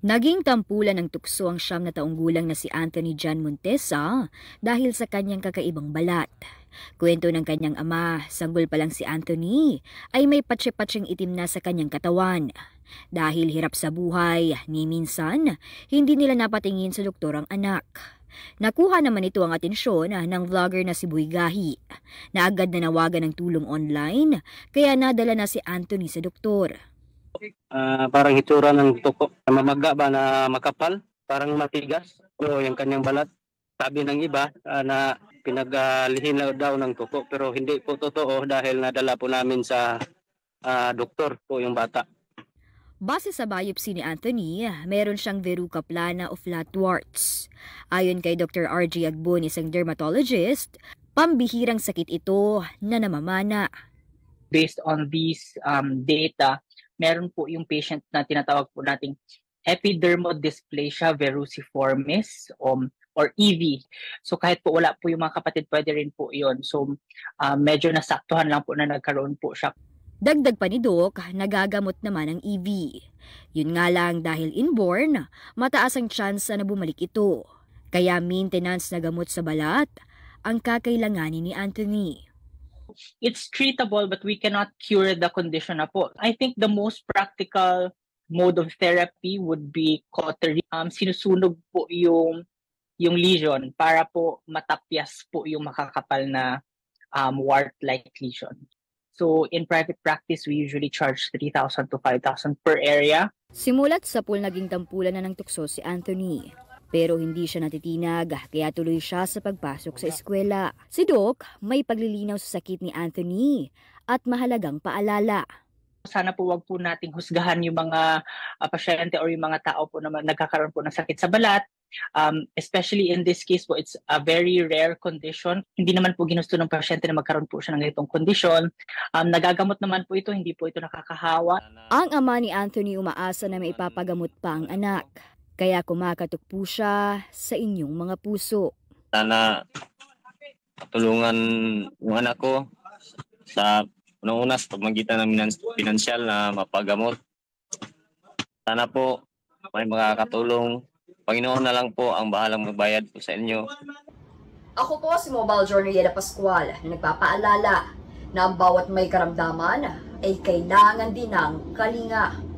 Naging tampulan ng tukso ang 9 na taong gulang na si Anthony John Montesa dahil sa kanyang kakaibang balat. Kwento ng kanyang ama, sanggol pa lang si Anthony, ay may patsi-patsing itim na sa kanyang katawan. Dahil hirap sa buhay, ni minsan, hindi nila napatingin sa doktor ang anak. Nakuha naman ito ang atensyon ng vlogger na si Boy Gahi, na agad na nawagan ng tulong online, kaya nadala na si Anthony sa doktor. Parang hitsura ng tuko. Mamaga ba na makapal? Parang matigas. O yung kanyang balat. Sabi ng iba na pinaglihin daw ng tuko. Pero hindi po totoo dahil nadala po namin sa doktor po yung bata. Base sa biopsy ni Anthony, meron siyang verruca plana o flat warts. Ayon kay Dr. R.G. Agbon, isang dermatologist, pambihirang sakit ito na namamana. Based on these data, meron po yung patient na tinatawag po nating epidermodysplasia verruciformis or EV. So kahit po wala po yung mga kapatid, pwede rin po yun. So medyo nasaktuhan lang po na nagkaroon po siya. Dagdag pa ni Doc, nagagamot naman ang EV. Yun nga lang dahil inborn, mataas ang tsansa na bumalik ito. Kaya maintenance na gamot sa balat ang kakailanganin ni Anthony. It's treatable but we cannot cure the condition na po. I think the most practical mode of therapy would be cautery. Sinusunog po yung lesion para po matapyas po yung makakapal na wart-like lesion. So in private practice, we usually charge 3,000 to 5,000 per area. Simulat sa pool naging tampulan na ng tukso si Anthony. Pero hindi siya natitinag, kaya tuloy siya sa pagpasok sa eskwela. Si Doc may paglilinaw sa sakit ni Anthony at mahalagang paalala. Sana po wag po nating husgahan yung mga pasyente or yung mga tao po na nagkakaroon po ng sakit sa balat. Especially in this case po, it's a very rare condition. Hindi naman po ginusto ng pasyente na magkaroon po siya ng ganitong kondisyon. Nagagamot naman po ito, hindi po ito nakakahawa. Ang ama ni Anthony umaasa na may ipapagamot pa ang anak. Kaya kumakatok po siya sa inyong mga puso. Sana tulungan yung anak ko sa unang-una sa pamagitan ng pinansyal na mapagamot. Sana po may makakatulong. Panginoon na lang po ang bahalang magbayad po sa inyo. Ako po si Mobile Journeyera Pascual na nagpapaalala na ang bawat may karamdaman ay kailangan din ng kalinga.